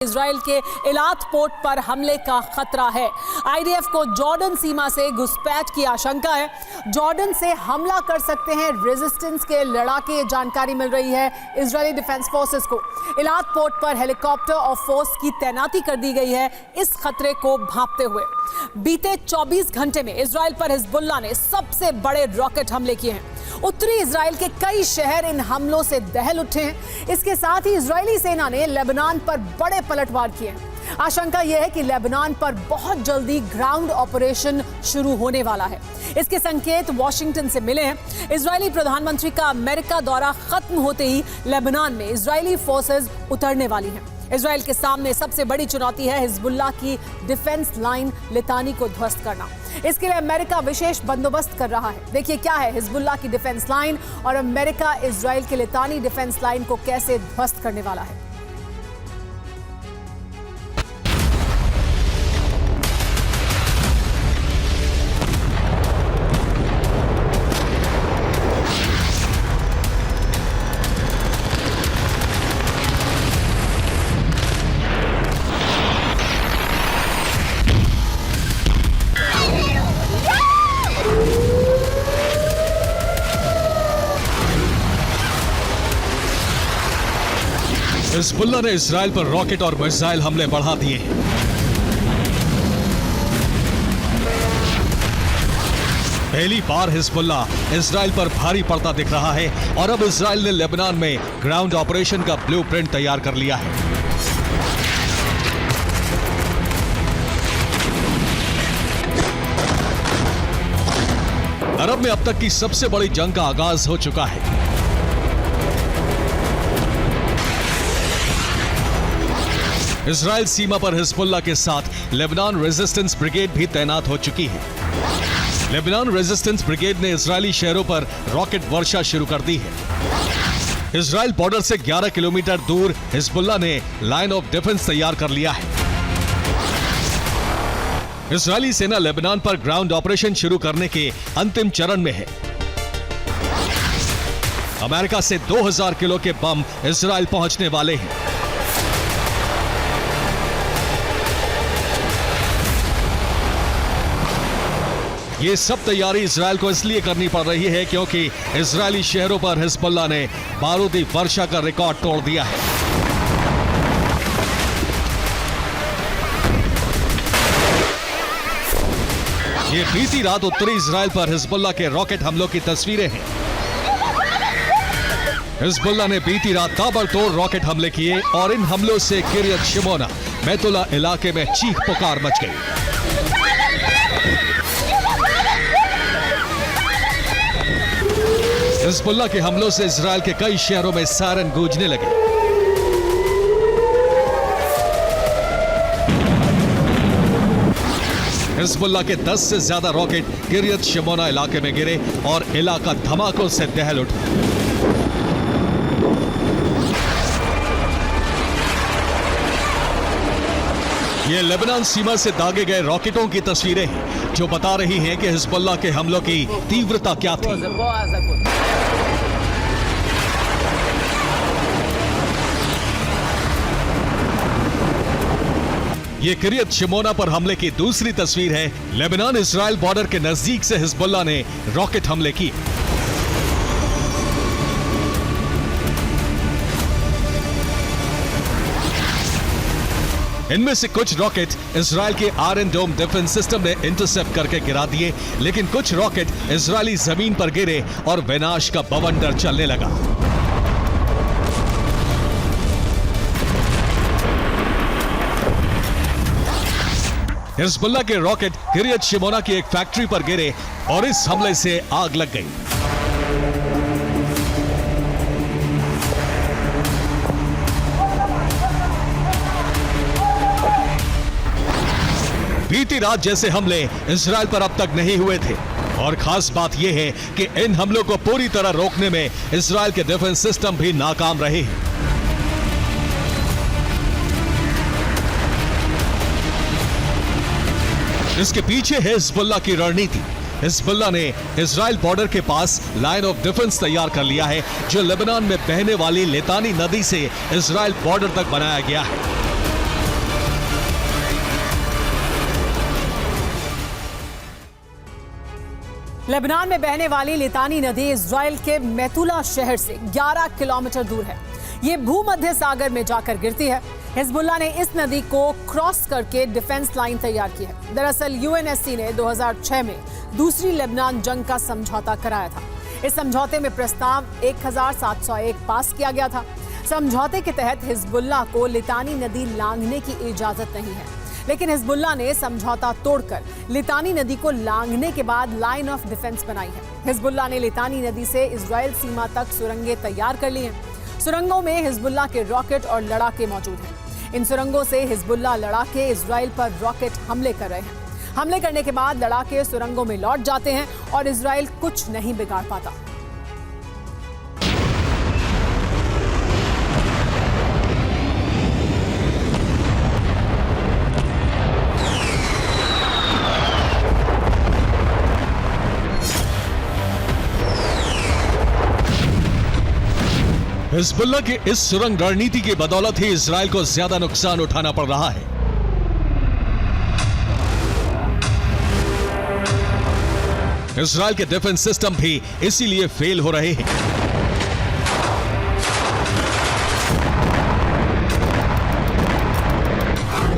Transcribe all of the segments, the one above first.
Israel के इलात port पर हमले का खतरा है। आईडीएफ को जॉर्डन सीमा से घुसपैठ की आशंका है। जॉर्डन से हमला कर सकते हैं रेजिस्टेंस के लड़ाके, ये जानकारी मिल रही है इजरायली डिफेंस फोर्सेस को। इलात पोर्ट पर हेलीकॉप्टर और फोर्स की तैनाती कर दी गई है इस खतरे को भांपते हुए। बीते 24 घंटे में इजराइल पर हिजबुल्लाह ने सबसे बड़े रॉकेट हमले किए हैं। उत्तरी इजराइल के कई शहर इन हमलों से दहल उठे हैं। इसके साथ ही इजरायली सेना ने लेबनान पर बड़े पलटवार किए हैं। आशंका यह है कि लेबनान पर बहुत जल्दी ग्राउंड ऑपरेशन शुरू होने वाला है। इसके संकेत वॉशिंगटन से मिले हैं। इजरायली प्रधानमंत्री का अमेरिका दौरा खत्म होते ही लेबनान में इजरायली फोर्सेस उतरने वाली हैं। इजराइल के सामने सबसे बड़ी चुनौती है हिजबुल्लाह की डिफेंस लाइन लितानी को ध्वस्त करना। इसके लिए अमेरिका विशेष बंदोबस्त कर रहा है। देखिए क्या है हिजबुल्लाह की डिफेंस लाइन और अमेरिका इजराइल के लितानी डिफेंस लाइन को कैसे ध्वस्त करने वाला है। हिजबुल्लाह ने इजराइल पर रॉकेट और मिसाइल हमले बढ़ा दिए। पहली बार हिजबुल्लाह इजराइल पर भारी पड़ता दिख रहा है और अब इजराइल ने लेबनान में ग्राउंड ऑपरेशन का ब्लूप्रिंट तैयार कर लिया है। अरब में अब तक की सबसे बड़ी जंग का आगाज हो चुका है। इजराइल सीमा पर हिजबुल्लाह के साथ लेबनान रेजिस्टेंस ब्रिगेड भी तैनात हो चुकी है। लेबनान रेजिस्टेंस ब्रिगेड ने इजरायली शहरों पर रॉकेट वर्षा शुरू कर दी है। इजराइल बॉर्डर से 11 किलोमीटर दूर हिजबुल्लाह ने लाइन ऑफ डिफेंस तैयार कर लिया है। इजरायली सेना लेबनान पर ग्राउंड ऑपरेशन शुरू करने के अंतिम चरण में है। अमेरिका से 2000 किलो के बम इजराइल पहुंचने वाले हैं। ये सब तैयारी इजराइल को इसलिए करनी पड़ रही है क्योंकि इजरायली शहरों पर हिजबुल्लाह ने बारूदी वर्षा का रिकॉर्ड तोड़ दिया है। ये बीती रात उत्तरी इजराइल पर हिजबुल्लाह के रॉकेट हमलों की तस्वीरें हैं। हिजबुल्लाह ने बीती रात ताबड़तोड़ रॉकेट हमले किए और इन हमलों से किरियत शिमोना बैतुल्ला इलाके में चीख पुकार मच गई। हिजबुल्लाह के हमलों से इजराइल के कई शहरों में सायरन गूंजने लगे। हिजबुल्लाह के 10 से ज्यादा रॉकेट किरियत शिमोना इलाके में गिरे और इलाका धमाकों से दहल उठा। ये लेबनान सीमा से दागे गए रॉकेटों की तस्वीरें हैं जो बता रही हैं कि हिजबुल्लाह के हमलों की तीव्रता क्या थी। ये किरियत शिमोना पर हमले की दूसरी तस्वीर है। लेबनान इजराइल बॉर्डर के नजदीक से हिजबुल्लाह ने रॉकेट हमले किए। इनमें से कुछ रॉकेट इजराइल के आयरन डोम डिफेंस सिस्टम ने इंटरसेप्ट करके गिरा दिए, लेकिन कुछ रॉकेट इजरायली जमीन पर गिरे और विनाश का बवंडर चलने लगा। हिजबुल्लाह के रॉकेट किरियत शिमोना की एक फैक्ट्री पर गिरे और इस हमले से आग लग गई। बीती रात जैसे हमले इजराइल पर अब तक नहीं हुए थे और खास बात यह है कि इन हमलों को पूरी तरह रोकने में इजराइल के डिफेंस सिस्टम भी नाकाम रहे हैं। इसके पीछे है हिजबुल्लाह की रणनीति। हिजबुल्लाह ने इजराइल बॉर्डर के पास लाइन ऑफ डिफेंस तैयार कर लिया है जो लेबनान में बहने वाली लितानी नदी से इजराइल बॉर्डर तक बनाया गया है। लेबनान में बहने वाली लितानी नदी इजराइल के मैतुला शहर से 11 किलोमीटर दूर है। ये भूमध्य सागर में जाकर गिरती है। हिजबुल्लाह ने इस नदी को क्रॉस करके डिफेंस लाइन तैयार की है। दरअसल यूएनएससी ने 2006 में दूसरी लेबनान जंग का समझौता कराया था। इस समझौते में प्रस्ताव 1701 पास किया गया था। समझौते के तहत हिजबुल्लाह को लितानी नदी लांघने की इजाजत नहीं है, लेकिन हिजबुल्लाह ने समझौता तोड़कर लितानी नदी को लांघने के बाद लाइन ऑफ डिफेंस बनाई है। हिजबुल्लाह ने लितानी नदी से इजराइल सीमा तक सुरंगें तैयार कर ली हैं। सुरंगों में हिजबुल्लाह के रॉकेट और लड़ाके मौजूद हैं। इन सुरंगों से हिजबुल्लाह लड़ाके इजराइल पर रॉकेट हमले कर रहे हैं। हमले करने के बाद लड़ाके सुरंगों में लौट जाते हैं और इजराइल कुछ नहीं बिगाड़ पाता। हिजबुल्लाह की इस सुरंग रणनीति की बदौलत ही इजराइल को ज्यादा नुकसान उठाना पड़ रहा है। इजराइल के डिफेंस सिस्टम भी इसीलिए फेल हो रहे हैं।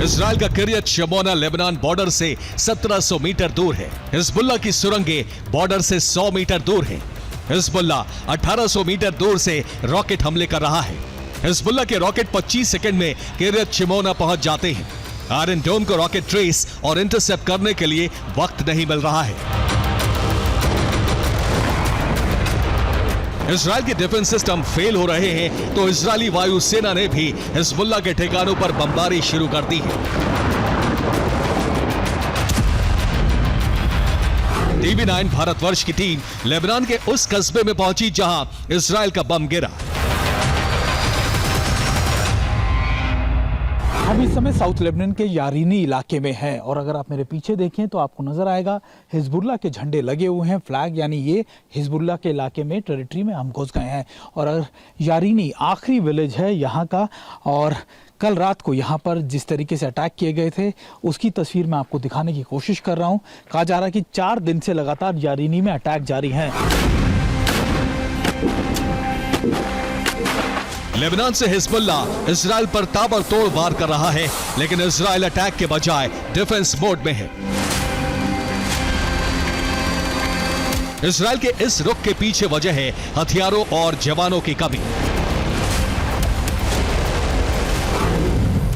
इजराइल का किरियत शमोना लेबनान बॉर्डर से 1700 मीटर दूर है। हिजबुल्लाह की सुरंगें बॉर्डर से 100 मीटर दूर है। हिजबुल्लाह 1800 मीटर दूर से रॉकेट हमले कर रहा है। हिजबुल्लाह के रॉकेट 25 सेकंड में किरियत शिमोना पहुंच जाते हैं। आयरन डोम को रॉकेट ट्रेस और इंटरसेप्ट करने के लिए वक्त नहीं मिल रहा है। इजराइल के डिफेंस सिस्टम फेल हो रहे हैं तो इजरायली वायुसेना ने भी हिजबुल्लाह के ठिकानों पर बमबारी शुरू कर दी है। TV9 भारतवर्ष की टीम लेबनान के उस कस्बे में पहुंची जहां इजराइल का बम गिरा। हम इस समय साउथ लेबनान के यारीनी इलाके में हैं और अगर आप मेरे पीछे देखें तो आपको नजर आएगा हिजबुल्लाह के झंडे लगे हुए हैं, फ्लैग, यानी ये हिजबुल्लाह के इलाके में, टेरिटरी में हम घुस गए हैं। और अगर यारीनी आखिरी विलेज है यहाँ का, और कल रात को यहाँ पर जिस तरीके से अटैक किए गए थे उसकी तस्वीर मैं आपको दिखाने की कोशिश कर रहा हूँ। कहा जा रहा है कि 4 दिन से लगातार यारीनी में अटैक जारी हैं। लेबनान से हिजबुल्लाह इजराइल पर ताबड़तोड़ वार कर रहा है, लेकिन इजराइल अटैक के बजाय डिफेंस मोड में है। इजराइल के इस रुख के पीछे वजह है हथियारों और जवानों की कमी।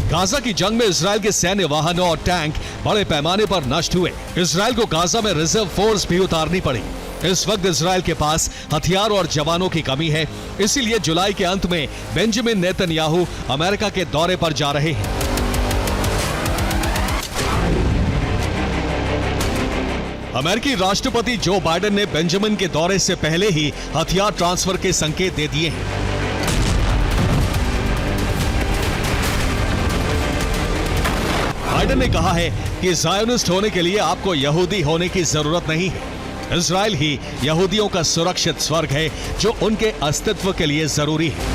गाजा की जंग में इजराइल के सैन्य वाहनों और टैंक बड़े पैमाने पर नष्ट हुए। इजराइल को गाजा में रिजर्व फोर्स भी उतारनी पड़ी। इस वक्त इजराइल के पास हथियार और जवानों की कमी है, इसीलिए जुलाई के अंत में बेंजामिन नेतन्याहू अमेरिका के दौरे पर जा रहे हैं। अमेरिकी राष्ट्रपति जो बाइडेन ने बेंजामिन के दौरे से पहले ही हथियार ट्रांसफर के संकेत दे दिए हैं। बाइडेन ने कहा है कि ज़ायोनिस्ट होने के लिए आपको यहूदी होने की जरूरत नहीं है। इजराइल ही यहूदियों का सुरक्षित स्वर्ग है जो उनके अस्तित्व के लिए जरूरी है।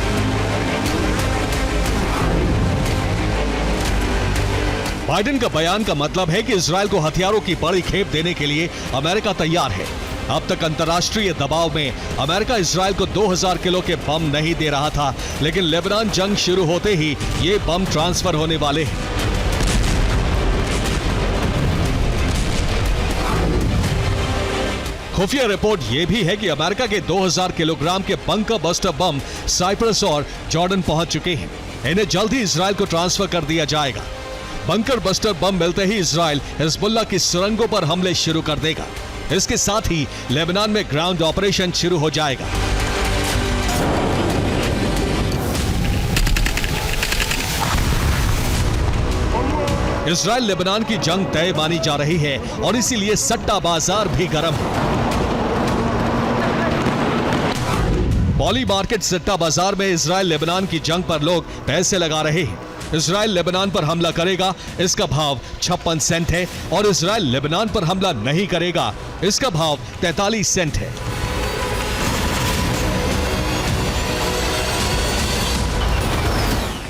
बाइडेन का बयान का मतलब है कि इजराइल को हथियारों की बड़ी खेप देने के लिए अमेरिका तैयार है। अब तक अंतर्राष्ट्रीय दबाव में अमेरिका इजराइल को 2000 किलो के बम नहीं दे रहा था, लेकिन लेबनान जंग शुरू होते ही ये बम ट्रांसफर होने वाले हैं। खुफिया रिपोर्ट यह भी है कि अमेरिका के 2000 किलोग्राम के बंकर बस्टर बम साइप्रस और जॉर्डन पहुंच चुके हैं। इन्हें जल्द ही इजराइल को ट्रांसफर कर दिया जाएगा। बंकर बस्टर बम मिलते ही इजराइल हिजबुल्लाह की सुरंगों पर हमले शुरू कर देगा। इसके साथ ही लेबनान में ग्राउंड ऑपरेशन शुरू हो जाएगा। इजराइल लेबनान की जंग तय मानी जा रही है और इसीलिए सट्टा बाजार भी गर्म है। पॉली मार्केट सट्टा बाजार में इजराइल लेबनान की जंग पर लोग पैसे लगा रहे हैं। इजराइल लेबनान पर हमला करेगा, इसका भाव 56 सेंट है, और इजराइल लेबनान पर हमला नहीं करेगा, इसका भाव 43 सेंट है।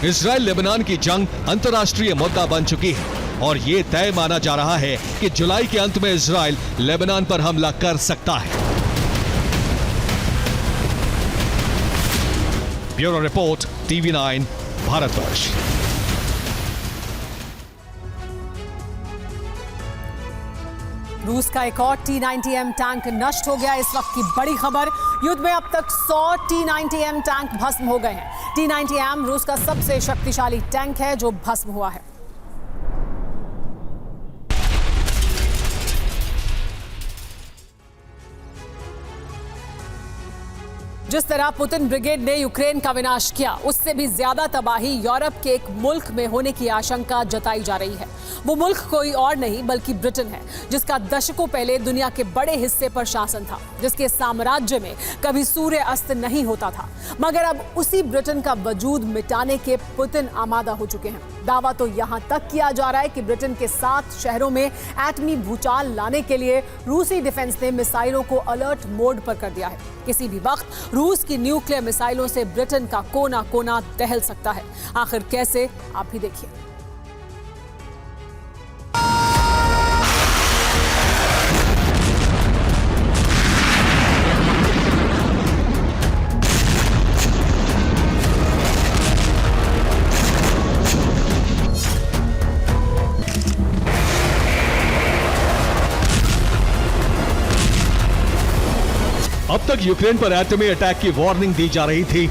इजराइल लेबनान की जंग अंतर्राष्ट्रीय मुद्दा बन चुकी है। और ये तय माना जा रहा है कि जुलाई के अंत में इजराइल लेबनान पर हमला कर सकता है। Bureau report, TV9 Bharatvarsh. रूस का एक और T-90M टैंक नष्ट हो गया। इस वक्त की बड़ी खबर, युद्ध में अब तक 100 T-90M टैंक भस्म हो गए हैं। T-90M रूस का सबसे शक्तिशाली टैंक है जो भस्म हुआ है। जिस तरह पुतिन ब्रिगेड ने यूक्रेन का विनाश किया, उससे भी ज्यादा तबाही यूरोप के एक मुल्क में होने की आशंका जताई जा रही है। वो मुल्क कोई और नहीं बल्कि ब्रिटेन है, जिसका दशकों पहले दुनिया के बड़े हिस्से पर शासन था, जिसके साम्राज्य में कभी सूर्य अस्त नहीं होता था। मगर अब उसी ब्रिटेन का वजूद मिटाने के पुतिन आमादा हो चुके हैं। दावा तो यहां तक किया जा रहा है कि ब्रिटेन के 7 शहरों में एटमी भूचाल लाने के लिए रूसी डिफेंस ने मिसाइलों को अलर्ट मोड पर कर दिया है। किसी भी वक्त रूस की न्यूक्लियर मिसाइलों से ब्रिटेन का कोना कोना दहल सकता है। आखिर कैसे, आप भी देखिए। अब तक यूक्रेन पर एटमी अटैक की वार्निंग दी जा रही थी।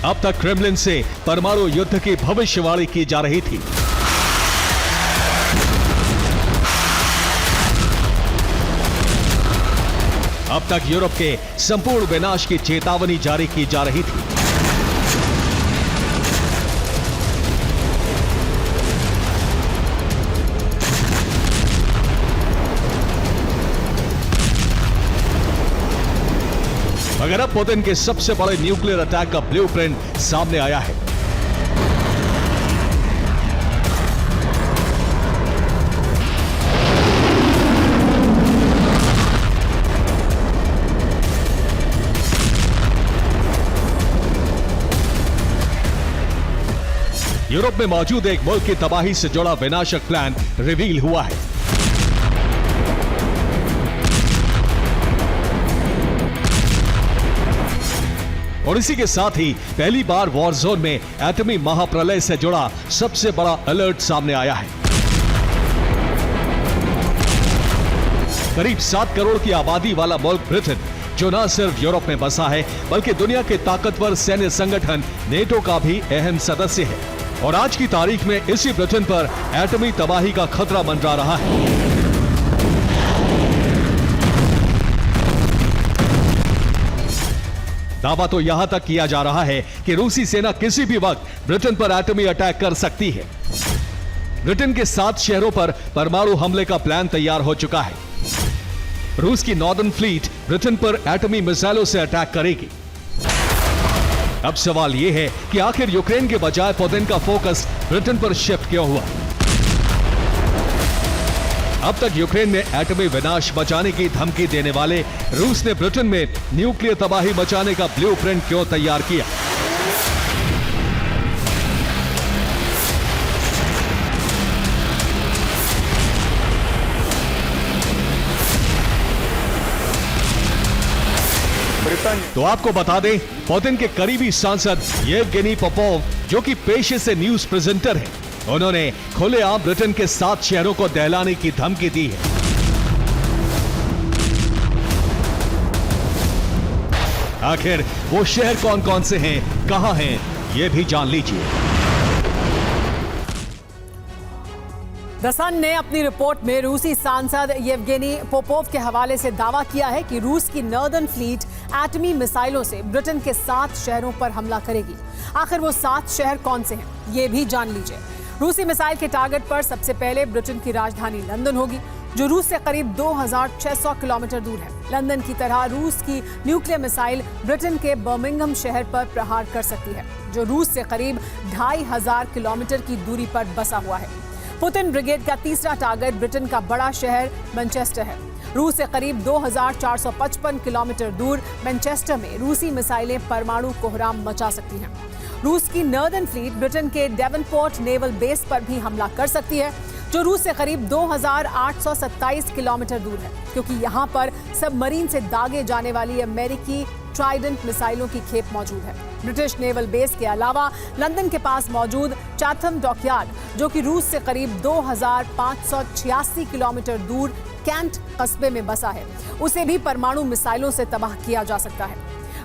अब तक क्रेमलिन से परमाणु युद्ध की भविष्यवाणी की जा रही थी। अब तक यूरोप के संपूर्ण विनाश की चेतावनी जारी की जा रही थी। मगर अब पुतिन के सबसे बड़े न्यूक्लियर अटैक का ब्लूप्रिंट सामने आया है। यूरोप में मौजूद एक मुल्क की तबाही से जुड़ा विनाशक प्लान रिवील हुआ है। और इसी के साथ ही पहली बार वॉर जोन में एटमी महाप्रलय से जुड़ा सबसे बड़ा अलर्ट सामने आया है। करीब 7 करोड़ की आबादी वाला मुल्क ब्रिटेन, जो न सिर्फ यूरोप में बसा है बल्कि दुनिया के ताकतवर सैन्य संगठन नेटो का भी अहम सदस्य है। और आज की तारीख में इसी ब्रिटेन पर एटमी तबाही का खतरा मंडरा रहा है। दावा तो यहां तक किया जा रहा है कि रूसी सेना किसी भी वक्त ब्रिटेन पर एटमी अटैक कर सकती है। ब्रिटेन के 7 शहरों पर परमाणु हमले का प्लान तैयार हो चुका है। रूस की नॉर्दर्न फ्लीट ब्रिटेन पर एटमी मिसाइलों से अटैक करेगी। अब सवाल यह है कि आखिर यूक्रेन के बजाय पुतिन का फोकस ब्रिटेन पर शिफ्ट क्यों हुआ? अब तक यूक्रेन में एटमी विनाश मचाने की धमकी देने वाले रूस ने ब्रिटेन में न्यूक्लियर तबाही मचाने का ब्लूप्रिंट क्यों तैयार किया? तो आपको बता दें, पुतिन के करीबी सांसद येवगेनी पोपोव, जो कि पेशे से न्यूज प्रेजेंटर हैं, उन्होंने खुलेआम ब्रिटेन के 7 शहरों को दहलाने की धमकी दी है। आखिर वो शहर कौन कौन से हैं, कहां हैं, ये भी जान लीजिए। द सन ने अपनी रिपोर्ट में रूसी सांसद येवगेनी पोपोव के हवाले से दावा किया है कि रूस की नॉर्दर्न फ्लीट एटमी मिसाइलों से ब्रिटेन के 7 शहरों पर हमला करेगी। आखिर वो 7 शहर कौन से हैं, ये भी जान लीजिए। रूसी मिसाइल के टारगेट पर सबसे पहले ब्रिटेन की राजधानी लंदन होगी, जो रूस से करीब 2600 किलोमीटर दूर है। लंदन की तरह रूस की न्यूक्लियर मिसाइल ब्रिटेन के बर्मिंघम शहर पर प्रहार कर सकती है, जो रूस से करीब 2500 किलोमीटर की दूरी पर बसा हुआ है। पुतिन ब्रिगेड का तीसरा टारगेट ब्रिटेन का बड़ा शहर मैनचेस्टर है। रूस से करीब 2455 किलोमीटर दूर मैनचेस्टर में रूसी मिसाइलें परमाणु कोहराम मचा सकती हैं। रूस की नॉर्दर्न फ्लीट ब्रिटेन के डेवनपोर्ट नेवल बेस पर भी हमला कर सकती है, जो रूस से करीब 2827 किलोमीटर दूर है, क्योंकि यहां पर सबमरीन से दागे जाने वाली अमेरिकी ट्राइडेंट मिसाइलों की खेप मौजूद है। ब्रिटिश नेवल बेस के अलावा लंदन के पास मौजूद चाथम डॉकयार्ड, जो कि रूस से करीब 2586 किलोमीटर दूर कैंट कस्बे में बसा है, उसे भी परमाणु मिसाइलों से तबाह किया जा सकता है।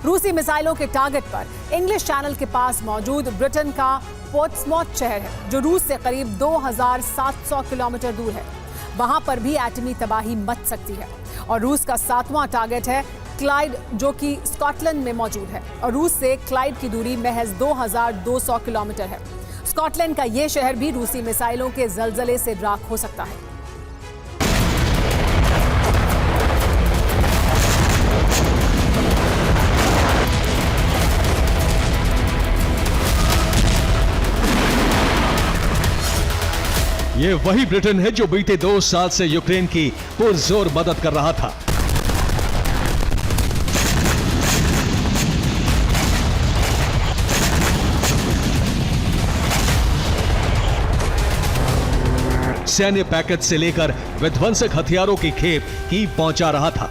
रूसी मिसाइलों के टारगेट पर इंग्लिश चैनल के पास मौजूद ब्रिटेन का पोर्ट्समाउथ शहर है, जो रूस से करीब 2700 किलोमीटर दूर है। वहां पर भी एटमी तबाही मच सकती है। और रूस का 7वां टारगेट है क्लाइड, जो कि स्कॉटलैंड में मौजूद है, और रूस से क्लाइड की दूरी महज 2200 किलोमीटर है। स्कॉटलैंड का यह शहर भी रूसी मिसाइलों के जलजले से राख हो सकता है। ये वही ब्रिटेन है जो बीते 2 साल से यूक्रेन की पुरजोर मदद कर रहा था। सैन्य पैकेज से लेकर विध्वंसक हथियारों की खेप की पहुंचा रहा था।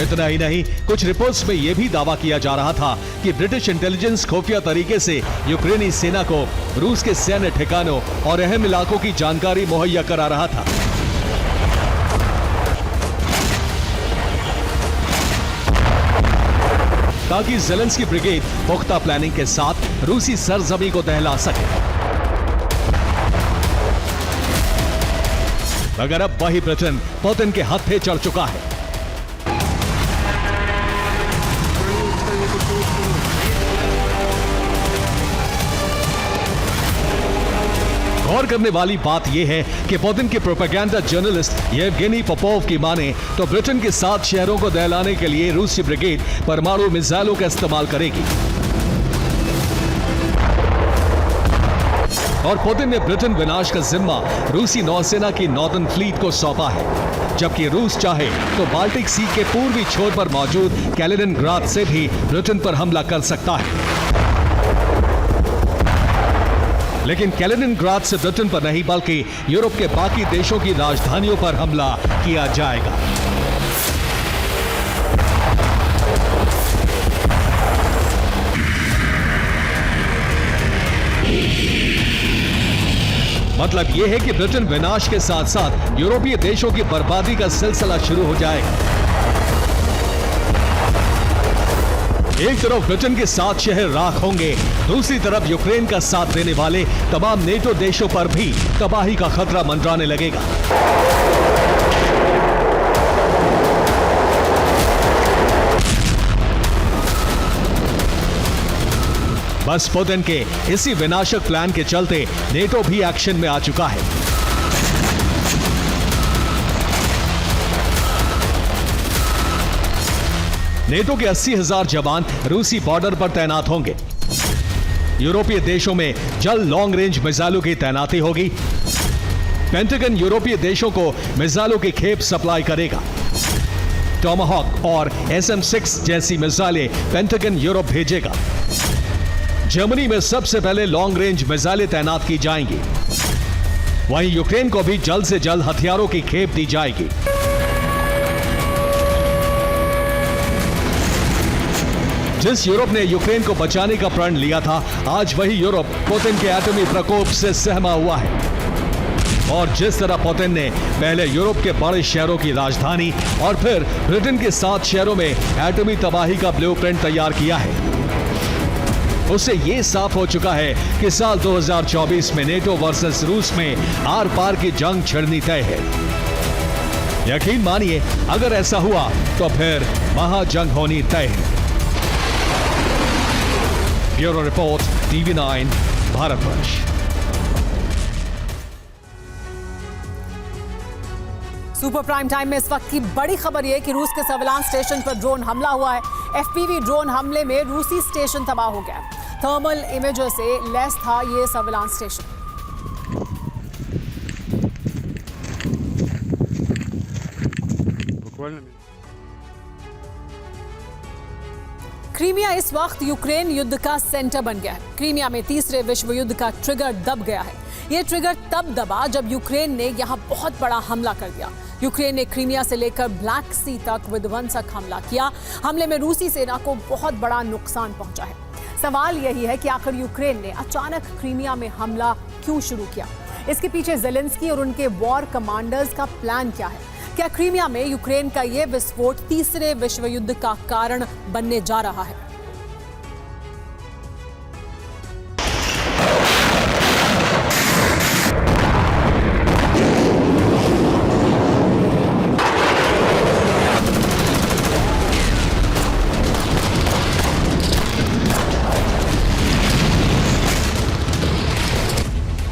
इतना ही नहीं, कुछ रिपोर्ट्स में यह भी दावा किया जा रहा था कि ब्रिटिश इंटेलिजेंस खुफिया तरीके से यूक्रेनी सेना को रूस के सैन्य ठिकानों और अहम इलाकों की जानकारी मुहैया करा रहा था। ताकि ज़ेलेंस्की ब्रिगेड पुख्ता प्लानिंग के साथ रूसी सरजमी को दहला सके। मगर अब वही ब्रिटेन पुतिन के हत्थे चढ़ चुका है। गौर करने वाली बात यह है कि पुतिन के प्रोपेगेंडा जर्नलिस्ट येवगेनी पोपोव की माने तो ब्रिटेन के 7 शहरों को दहलाने के लिए रूसी ब्रिगेड परमाणु मिसाइलों का इस्तेमाल करेगी। और पुतिन ने ब्रिटेन विनाश का जिम्मा रूसी नौसेना की नॉर्दर्न फ्लीट को सौंपा है, जबकि रूस चाहे तो बाल्टिक सी के पूर्वी छोर पर मौजूद कैलिनिनग्राड से भी ब्रिटेन पर हमला कर सकता है। लेकिन कैलिनिनग्राड से ब्रिटेन पर नहीं बल्कि यूरोप के बाकी देशों की राजधानियों पर हमला किया जाएगा। मतलब यह है कि ब्रिटेन विनाश के साथ साथ यूरोपीय देशों की बर्बादी का सिलसिला शुरू हो जाएगा। एक तरफ ब्रिटेन के 7 शहर राख होंगे, दूसरी तरफ यूक्रेन का साथ देने वाले तमाम नेटो देशों पर भी तबाही का खतरा मंडराने लगेगा। बस पुतिन के इसी विनाशक प्लान के चलते नेटो भी एक्शन में आ चुका है। नेटो के 80,000 जवान रूसी बॉर्डर पर तैनात होंगे। यूरोपीय देशों में जल लॉन्ग रेंज मिसाइलों की तैनाती होगी। पेंटागन यूरोपीय देशों को मिसाइलों की खेप सप्लाई करेगा। टॉमाहॉक और SM-6 जैसी मिसाइलें पेंटागन यूरोप भेजेगा। जर्मनी में सबसे पहले लॉन्ग रेंज मिसाइलें तैनात की जाएंगी। वहीं यूक्रेन को भी जल्द से जल्द हथियारों की खेप दी जाएगी। जिस यूरोप ने यूक्रेन को बचाने का प्रण लिया था, आज वही यूरोप पुतिन के एटमी प्रकोप से सहमा हुआ है। और जिस तरह पुतिन ने पहले यूरोप के बड़े शहरों की राजधानी और फिर ब्रिटेन के 7 शहरों में एटमी तबाही का ब्लूप्रिंट तैयार किया है, उससे यह साफ हो चुका है कि साल 2024 में नेटो वर्सेस रूस में आर पार की जंग छिड़नी तय है। यकीन मानिए, अगर ऐसा हुआ तो फिर महाजंग होनी तय है। Bureau report, TV9, Bharatvarsh. Super prime time में इस वक्त की बड़ी खबर यह कि रूस के सर्विलांस स्टेशन पर ड्रोन हमला हुआ है। FPV ड्रोन हमले में रूसी स्टेशन तबाह हो गया। थर्मल इमेजर से लैस था ये सर्विलांस स्टेशन। Буквально минут. क्रीमिया इस वक्त यूक्रेन युद्ध का सेंटर बन गया है। क्रीमिया में तीसरे विश्व युद्ध का ट्रिगर दब गया है। यह ट्रिगर तब दबा जब यूक्रेन ने यहां बहुत बड़ा हमला कर दिया। यूक्रेन ने क्रीमिया से लेकर ब्लैक सी तक विध्वंसक हमला किया। हमले में रूसी सेना को बहुत बड़ा नुकसान पहुंचा है। सवाल यही है कि आखिर यूक्रेन ने अचानक क्रीमिया में हमला क्यों शुरू किया? इसके पीछे ज़ेलेंस्की और उनके वॉर कमांडर्स का प्लान क्या है? क्या क्रीमिया में यूक्रेन का यह विस्फोट तीसरे विश्व युद्ध का कारण बनने जा रहा है?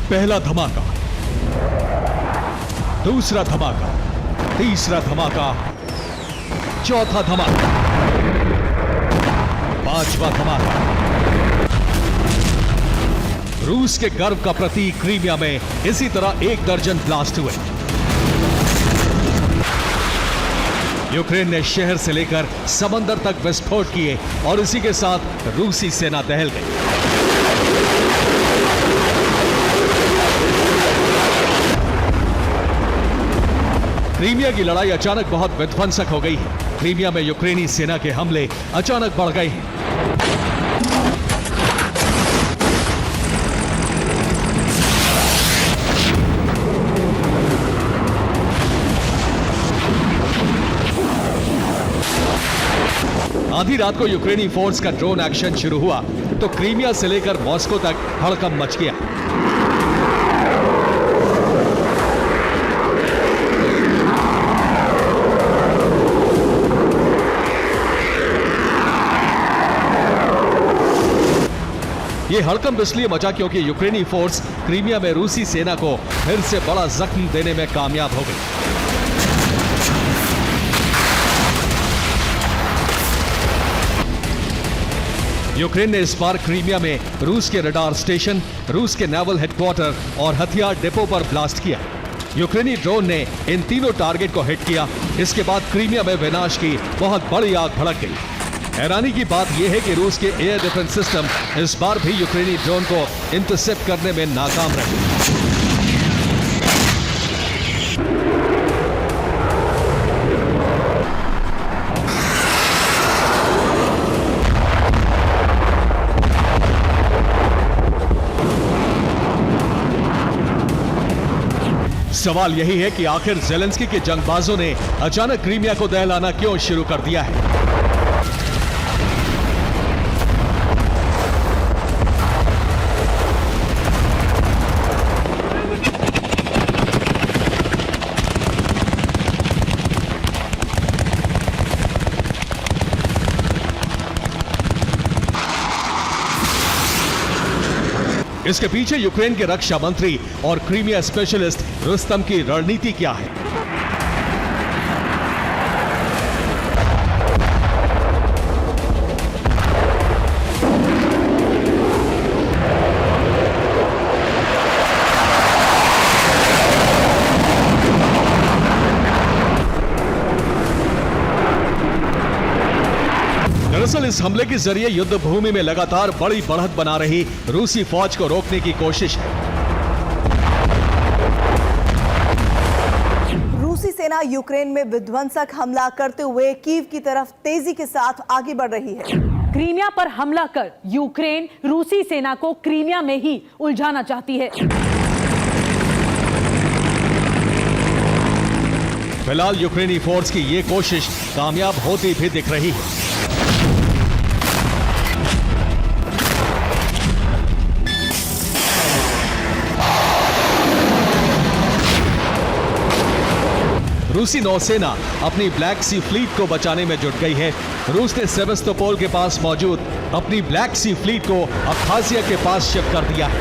पहला धमाका, दूसरा धमाका, तीसरा धमाका, चौथा धमाका, पांचवा धमाका। रूस के गर्व का प्रतीक क्रीमिया में इसी तरह 1 दर्जन ब्लास्ट हुए। यूक्रेन ने शहर से लेकर समंदर तक विस्फोट किए और इसी के साथ रूसी सेना दहल गई। क्रीमिया की लड़ाई अचानक बहुत विध्वंसक हो गई है। क्रीमिया में यूक्रेनी सेना के हमले अचानक बढ़ गए हैं। आधी रात को यूक्रेनी फोर्स का ड्रोन एक्शन शुरू हुआ तो क्रीमिया से लेकर मॉस्को तक हड़कंप मच गया। ये हड़कंप इसलिए मचा क्योंकि यूक्रेनी फोर्स क्रीमिया में रूसी सेना को फिर से बड़ा जख्म देने में कामयाब हो गई। यूक्रेन ने इस बार क्रीमिया में रूस के रडार स्टेशन, रूस के नेवल हेडक्वार्टर और हथियार डिपो पर ब्लास्ट किया। यूक्रेनी ड्रोन ने इन तीनों टारगेट को हिट किया। इसके बाद क्रीमिया में विनाश की बहुत बड़ी आग भड़क गई। हैरानी की बात यह है कि रूस के एयर डिफेंस सिस्टम इस बार भी यूक्रेनी ड्रोन को इंटरसेप्ट करने में नाकाम रहे। सवाल यही है कि आखिर ज़ेलेंस्की के जंगबाजों ने अचानक क्रीमिया को दहलाना क्यों शुरू कर दिया है? इसके पीछे यूक्रेन के रक्षा मंत्री और क्रीमिया स्पेशलिस्ट रुस्तम की रणनीति क्या है? दरअसल इस हमले के जरिए युद्ध भूमि में लगातार बड़ी बढ़त बना रही रूसी फौज को रोकने की कोशिश है। रूसी सेना यूक्रेन में विध्वंसक हमला करते हुए कीव की तरफ तेजी के साथ आगे बढ़ रही है। क्रीमिया पर हमला कर यूक्रेन रूसी सेना को क्रीमिया में ही उलझाना चाहती है। फिलहाल यूक्रेनी फोर्स की ये कोशिश कामयाब होती भी दिख रही है। रूसी नौसेना अपनी ब्लैक सी फ्लीट को बचाने में जुट गई है। रूस ने सेवास्तोपोल के पास मौजूद अपनी ब्लैक सी फ्लीट को अब्खाज़िया के पास शिफ्ट कर दिया है।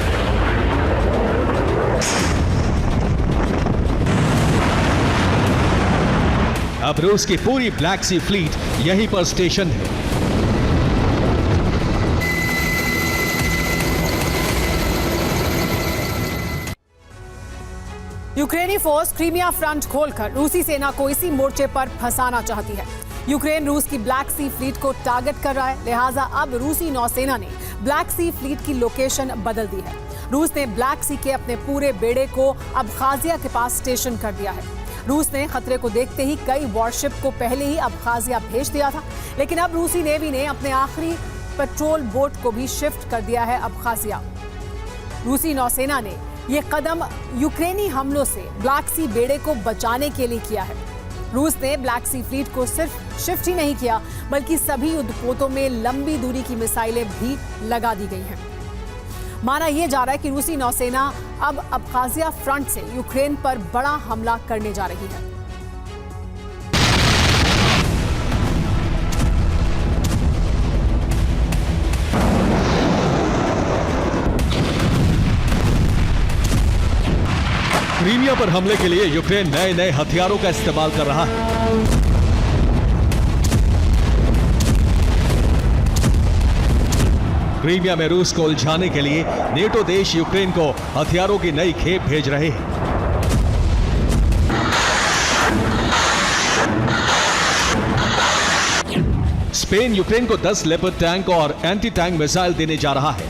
अब रूस की पूरी ब्लैक सी फ्लीट यहीं पर स्टेशन है। यूक्रेनी फोर्स क्रीमिया फ्रंट खोलकर रूसी सेना को इसी मोर्चे पर फंसाना चाहती है। यूक्रेन रूस की ब्लैक सी फ्लीट को टारगेट कर रहा है, लिहाजा अब रूसी नौसेना ने ब्लैक सी फ्लीट की लोकेशन बदल दी है। रूस ने ब्लैक सी के अपने पूरे बेड़े को अबखाजिया के पास स्टेशन कर दिया है। रूस ने खतरे को देखते ही कई वॉरशिप को पहले ही अबखाजिया भेज दिया था, लेकिन अब रूसी नेवी ने अपने आखिरी पेट्रोल बोट को भी शिफ्ट कर दिया है अबखाजिया। रूसी नौसेना ने यह कदम यूक्रेनी हमलों से ब्लैक सी बेड़े को बचाने के लिए किया है। रूस ने ब्लैक सी फ्लीट को सिर्फ शिफ्ट ही नहीं किया, बल्कि सभी युद्धपोतों में लंबी दूरी की मिसाइलें भी लगा दी गई हैं। माना यह जा रहा है कि रूसी नौसेना अब अबखाजिया फ्रंट से यूक्रेन पर बड़ा हमला करने जा रही है। क्रीमिया पर हमले के लिए यूक्रेन नए नए हथियारों का इस्तेमाल कर रहा है। क्रीमिया में रूस को उलझाने के लिए नेटो देश यूक्रेन को हथियारों की नई खेप भेज रहे हैं। स्पेन यूक्रेन को 10 लेपर्ड टैंक और एंटी टैंक मिसाइल देने जा रहा है।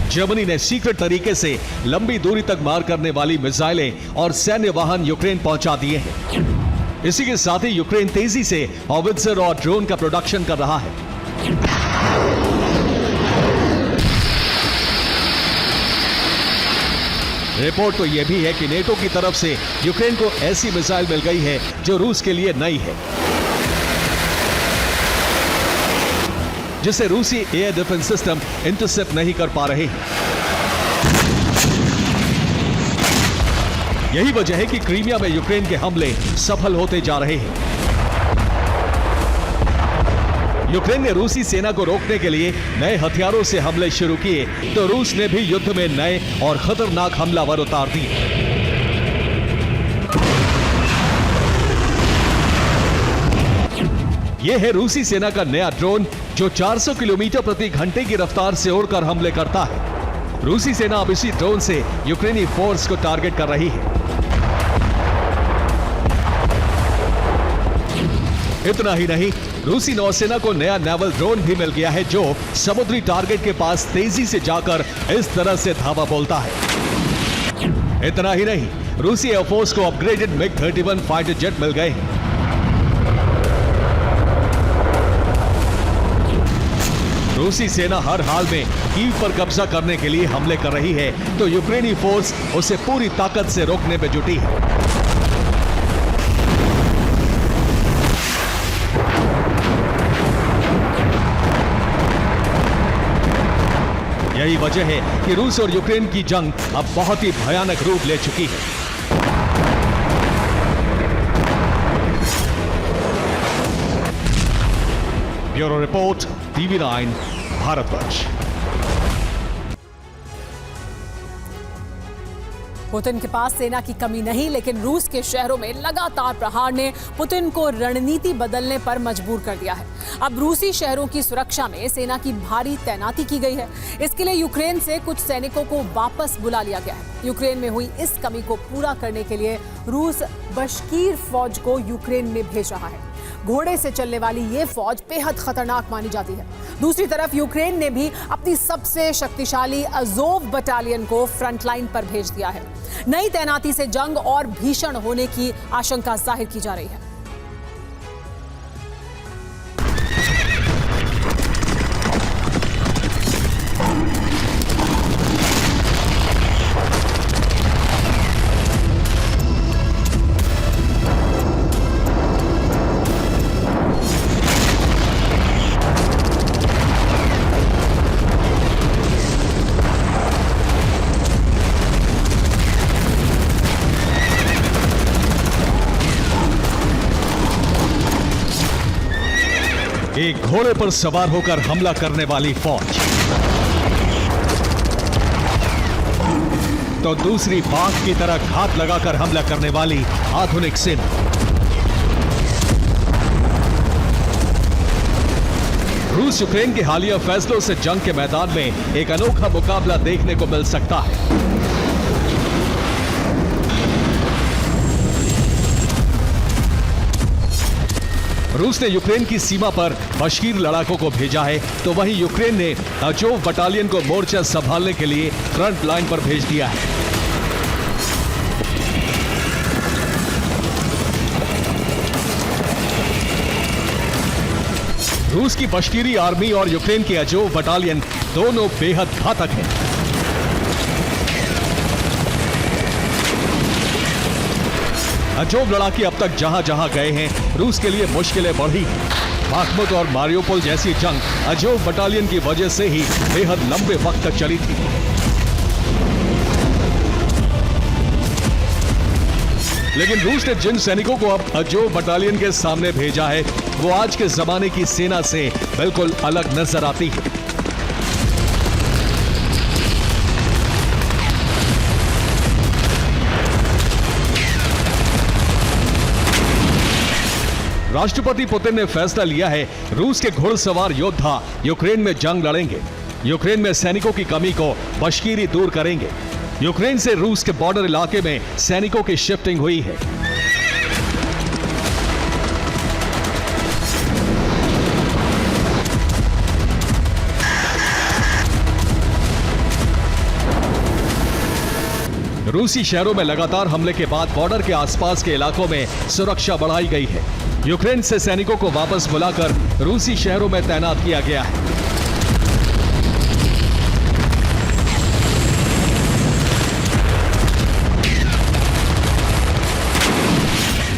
जर्मनी ने सीक्रेट तरीके से लंबी दूरी तक मार करने वाली मिसाइलें और सैन्य वाहन यूक्रेन पहुंचा दिए हैं। इसी के साथ ही यूक्रेन तेजी से हॉवित्जर और ड्रोन का प्रोडक्शन कर रहा है। रिपोर्ट तो यह भी है कि नेटो की तरफ से यूक्रेन को ऐसी मिसाइल मिल गई है जो रूस के लिए नई है, जिसे रूसी एयर डिफेंस सिस्टम इंटरसेप्ट नहीं कर पा रहे हैं। यही वजह है कि क्रीमिया में यूक्रेन के हमले सफल होते जा रहे हैं। यूक्रेन ने रूसी सेना को रोकने के लिए नए हथियारों से हमले शुरू किए, तो रूस ने भी युद्ध में नए और खतरनाक हमलावर उतार दिए। यह है रूसी सेना का नया ड्रोन, जो 400 किलोमीटर प्रति घंटे की रफ्तार से उड़कर हमले करता है। रूसी सेना अब इसी ड्रोन से यूक्रेनी फोर्स को टारगेट कर रही है। इतना ही नहीं, रूसी नौसेना को नया नेवल ड्रोन भी मिल गया है, जो समुद्री टारगेट के पास तेजी से जाकर इस तरह से धावा बोलता है। इतना ही नहीं, रूसी एयरफोर्स को अपग्रेडेड MiG-31 फाइटर जेट मिल गए हैं। रूसी सेना हर हाल में कीव पर कब्जा करने के लिए हमले कर रही है, तो यूक्रेनी फोर्स उसे पूरी ताकत से रोकने में जुटी है। यही वजह है कि रूस और यूक्रेन की जंग अब बहुत ही भयानक रूप ले चुकी है। Bureau report, TV9 Bharatvarsh. Putin के पास सेना की कमी नहीं, लेकिन रूस के शहरों में लगातार प्रहार ने पुतिन को रणनीति बदलने पर मजबूर कर दिया है। अब रूसी शहरों की सुरक्षा में सेना की भारी तैनाती की गई है। इसके लिए यूक्रेन से कुछ सैनिकों को वापस बुला लिया गया है। यूक्रेन में हुई इस कमी को पूरा करने के लिए रूस बशकीर फौज को यूक्रेन में भेज रहा है। घोड़े से चलने वाली ये फौज बेहद खतरनाक मानी जाती है। दूसरी तरफ यूक्रेन ने भी अपनी सबसे शक्तिशाली अज़ोव बटालियन को फ्रंटलाइन पर भेज दिया है। नई तैनाती से जंग और भीषण होने की आशंका जाहिर की जा रही है। एक घोड़े पर सवार होकर हमला करने वाली फौज, तो दूसरी बाघ की तरह घात लगाकर हमला करने वाली आधुनिक सेना। रूस यूक्रेन के हालिया फैसलों से जंग के मैदान में एक अनोखा मुकाबला देखने को मिल सकता है। रूस ने यूक्रेन की सीमा पर बशीर लड़ाकों को भेजा है, तो वहीं यूक्रेन ने अजोव बटालियन को मोर्चा संभालने के लिए फ्रंट लाइन पर भेज दिया है। रूस की बश्कीरी आर्मी और यूक्रेन की अजोव बटालियन दोनों बेहद घातक हैं। अजोव लड़ाके अब तक जहां जहां गए हैं, रूस के लिए मुश्किलें बढ़ी हैं। बाखमुत और मारियोपोल जैसी जंग अजोव बटालियन की वजह से ही बेहद लंबे वक्त तक चली थी। लेकिन रूस ने जिन सैनिकों को अब अजोव बटालियन के सामने भेजा है, वो आज के जमाने की सेना से बिल्कुल अलग नजर आती है। राष्ट्रपति पुतिन ने फैसला लिया है, रूस के घुड़सवार योद्धा यूक्रेन में जंग लड़ेंगे। यूक्रेन में सैनिकों की कमी को बश्कीरी दूर करेंगे। यूक्रेन से रूस के बॉर्डर इलाके में सैनिकों की शिफ्टिंग हुई है। रूसी शहरों में लगातार हमले के बाद बॉर्डर के आसपास के इलाकों में सुरक्षा बढ़ाई गई है। यूक्रेन से सैनिकों को वापस बुलाकर रूसी शहरों में तैनात किया गया है।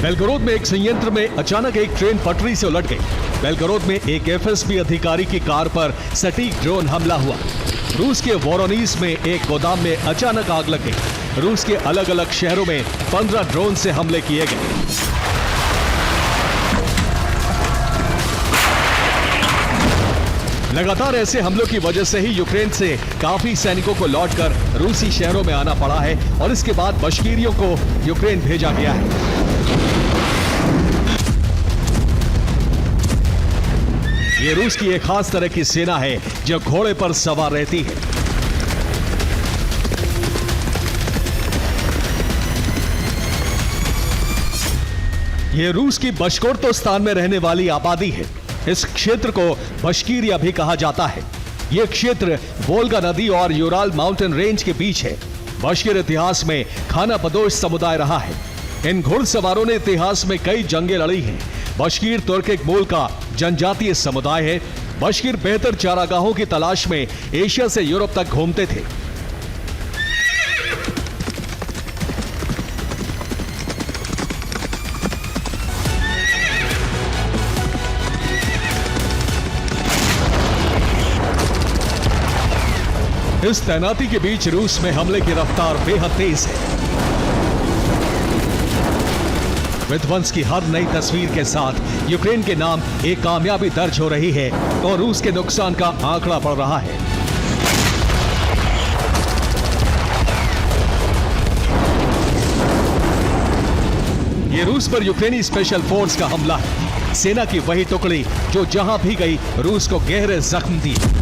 बेलगोरोद में एक संयंत्र में अचानक एक ट्रेन पटरी से उलट गई। बेलगोरोद में एक एफएसबी अधिकारी की कार पर सटीक ड्रोन हमला हुआ। रूस के वोरोनिज में एक गोदाम में अचानक आग लग गई। रूस के अलग अलग शहरों में 15 ड्रोन से हमले किए गए। लगातार ऐसे हमलों की वजह से ही यूक्रेन से काफी सैनिकों को लौटकर रूसी शहरों में आना पड़ा है और इसके बाद बश्कीरियों को यूक्रेन भेजा गया है। ये रूस की एक खास तरह की सेना है जो घोड़े पर सवार रहती है। ये रूस की बशकोर्तोस्तान में रहने वाली आबादी है। इस क्षेत्र को बश्कीरिया भी कहा जाता है। यह क्षेत्र वोल्गा नदी और यूराल माउंटेन रेंज के बीच है। बश्कीर इतिहास में खानाबदोश समुदाय रहा है। इन घुड़सवारों ने इतिहास में कई जंगें लड़ी हैं। बश्कीर तुर्किक मूल का जनजातीय समुदाय है। बश्कीर बेहतर चारागाहों की तलाश में एशिया से यूरोप तक घूमते थे। इस तैनाती के बीच रूस में हमले की रफ्तार बेहद तेज है। विध्वंस की हर नई तस्वीर के साथ यूक्रेन के नाम एक कामयाबी दर्ज हो रही है और रूस के नुकसान का आंकड़ा बढ़ रहा है। ये रूस पर यूक्रेनी स्पेशल फोर्स का हमला है। सेना की वही टुकड़ी जो जहां भी गई रूस को गहरे जख्म दिए।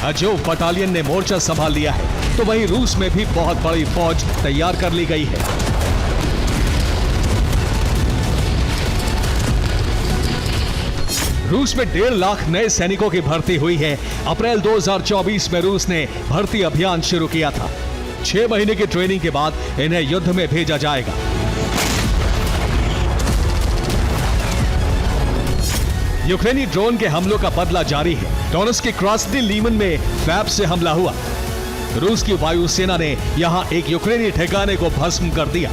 अजोव बटालियन ने मोर्चा संभाल लिया है, तो वहीं रूस में भी बहुत बड़ी फौज तैयार कर ली गई है। रूस में 1.5 लाख नए सैनिकों की भर्ती हुई है। अप्रैल 2024 में रूस ने भर्ती अभियान शुरू किया था। 6 महीने की ट्रेनिंग के बाद इन्हें युद्ध में भेजा जाएगा। यूक्रेनी ड्रोन के हमलों का बदला जारी है। डोनेट्स्क के क्रास्नी लीमन में फैब से हमला हुआ। रूस की वायुसेना ने यहां एक यूक्रेनी ठिकाने को भस्म कर दिया।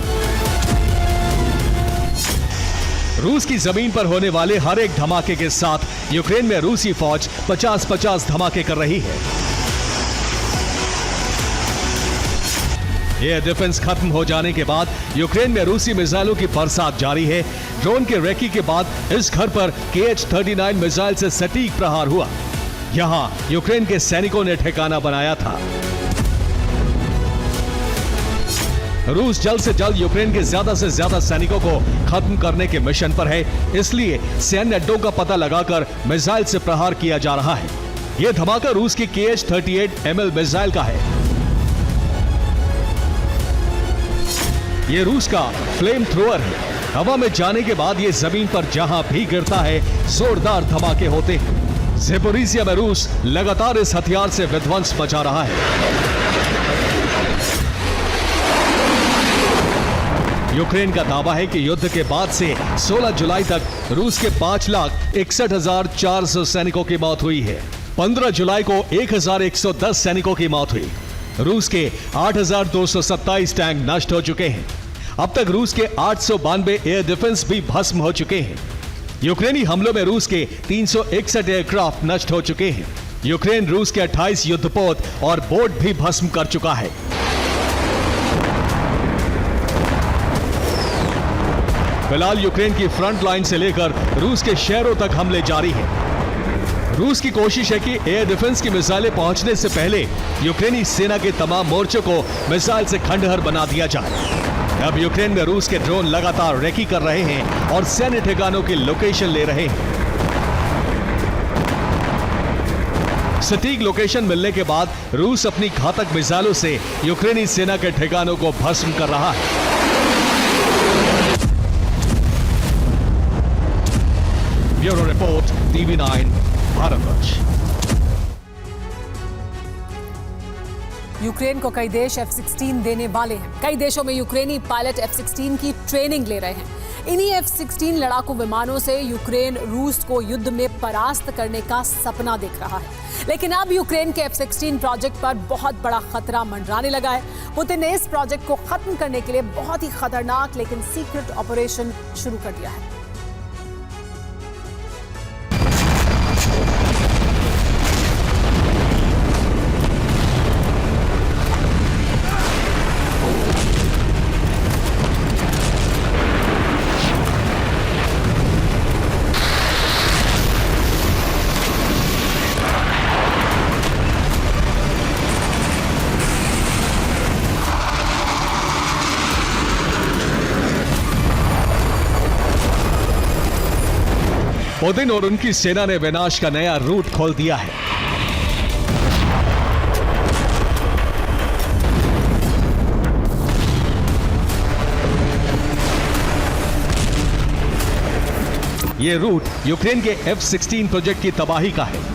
रूस की जमीन पर होने वाले हर एक धमाके के साथ यूक्रेन में रूसी फौज 50-50 धमाके कर रही है। एयर डिफेंस खत्म हो जाने के बाद यूक्रेन में रूसी मिसाइलों की बरसात जारी है। ड्रोन के रेकी के बाद इस घर पर KH-39 मिसाइल से सटीक प्रहार हुआ। यहां यूक्रेन के सैनिकों ने ठिकाना बनाया था। रूस जल्द से जल्द यूक्रेन के ज्यादा से ज्यादा सैनिकों को खत्म करने के मिशन पर है, इसलिए सैन्य अड्डों का पता लगाकर मिसाइल से प्रहार किया जा रहा है। यह धमाका रूस की KH-38 ML मिसाइल का है। ये रूस का फ्लेम थ्रोअर है। हवा में जाने के बाद ये जमीन पर जहां भी गिरता है जोरदार धमाके होते हैं। ज़ेपोरिज़िया में रूस लगातार इस हथियार से विध्वंस मचा रहा है। यूक्रेन का दावा है कि युद्ध के बाद से 16 जुलाई तक रूस के 5,61,400 सैनिकों की मौत हुई है। 15 जुलाई को 1,110 सैनिकों की मौत हुई। रूस के 8,227 टैंक नष्ट हो चुके हैं। अब तक रूस के 892 एयर डिफेंस भी भस्म हो चुके हैं। यूक्रेनी हमलों में रूस के 361 एयरक्राफ्ट नष्ट हो चुके हैं। यूक्रेन रूस के 28 युद्धपोत और बोट भी भस्म कर चुका है। फिलहाल यूक्रेन की फ्रंट लाइन से लेकर रूस के शहरों तक हमले जारी हैं। रूस की कोशिश है कि एयर डिफेंस की मिसाइलें पहुंचने से पहले यूक्रेनी सेना के तमाम मोर्चों को मिसाइल से खंडहर बना दिया जाए। अब यूक्रेन में रूस के ड्रोन लगातार रेकी कर रहे हैं और सैन्य ठिकानों की लोकेशन ले रहे हैं। सटीक लोकेशन मिलने के बाद रूस अपनी घातक मिसाइलों से यूक्रेनी सेना के ठिकानों को भस्म कर रहा है। Bureau report, TV9 Bharatvarsh. Ukraine को कई देश F-16 देने वाले हैं। कई देशों में यूक्रेनी पायलट F-16 की ट्रेनिंग ले रहे हैं। इन्हीं F-16 लड़ाकू विमानों से यूक्रेन रूस को युद्ध में परास्त करने का सपना देख रहा है। लेकिन अब यूक्रेन के F-16 प्रोजेक्ट पर बहुत बड़ा खतरा मंडराने लगा है। पुतिन ने इस प्रोजेक्ट को खत्म करने के लिए बहुत ही खतरनाक लेकिन सीक्रेट ऑपरेशन शुरू कर दिया है। पुतिन और उनकी सेना ने विनाश का नया रूट खोल दिया है। ये रूट यूक्रेन के F-16 प्रोजेक्ट की तबाही का है।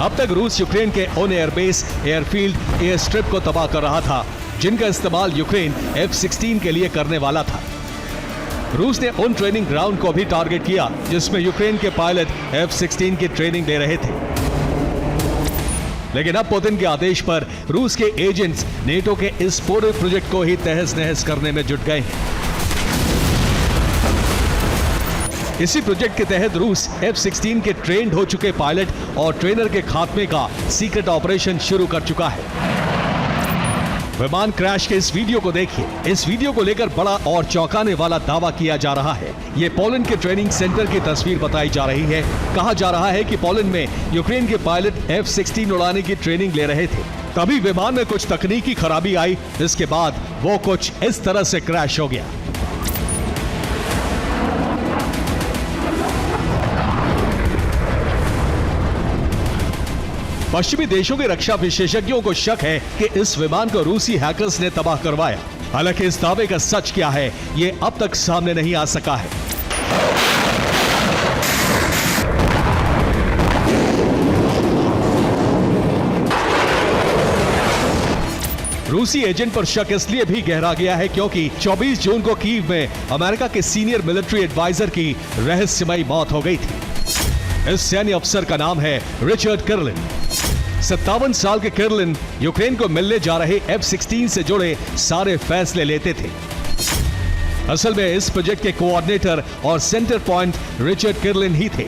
अब तक रूस यूक्रेन के उन एयरबेस, एयरफील्ड, एयर स्ट्रिप को तबाह कर रहा था जिनका इस्तेमाल यूक्रेन F-16 के लिए करने वाला था। रूस ने उन ट्रेनिंग ग्राउंड को भी टारगेट किया जिसमें यूक्रेन के पायलट F-16 की ट्रेनिंग ले रहे थे। लेकिन अब पुतिन के आदेश पर रूस के एजेंट्स नेटो के इस पूरे प्रोजेक्ट को ही तहस नहस करने में जुट गए हैं। इसी प्रोजेक्ट के तहत रूस F-16 के ट्रेंड हो चुके पायलट और ट्रेनर के खात्मे का सीक्रेट ऑपरेशन शुरू कर चुका है। विमान क्रैश के इस वीडियो को देखिए। इस वीडियो को लेकर बड़ा और चौंकाने वाला दावा किया जा रहा है। ये पोलैंड के ट्रेनिंग सेंटर की तस्वीर बताई जा रही है। कहा जा रहा है कि पोलैंड में यूक्रेन के पायलट F-16 उड़ाने की ट्रेनिंग ले रहे थे। तभी विमान में कुछ तकनीकी खराबी आई। इसके बाद वो कुछ इस तरह से क्रैश हो गया। पश्चिमी देशों के रक्षा विशेषज्ञों को शक है कि इस विमान को रूसी हैकर्स ने तबाह करवाया। हालांकि इस दावे का सच क्या है, ये अब तक सामने नहीं आ सका है। रूसी एजेंट पर शक इसलिए भी गहरा गया है क्योंकि 24 जून को कीव में अमेरिका के सीनियर मिलिट्री एडवाइजर की रहस्यमयी मौत हो गई थी। इस सैन्य अफसर का नाम है रिचर्ड किरलिन। 57 साल के किरलिन यूक्रेन को मिलने जा रहे F-16 से जुड़े सारे फैसले लेते थे। असल में इस प्रोजेक्ट के कोऑर्डिनेटर और सेंटर पॉइंट रिचर्ड किरलिन ही थे।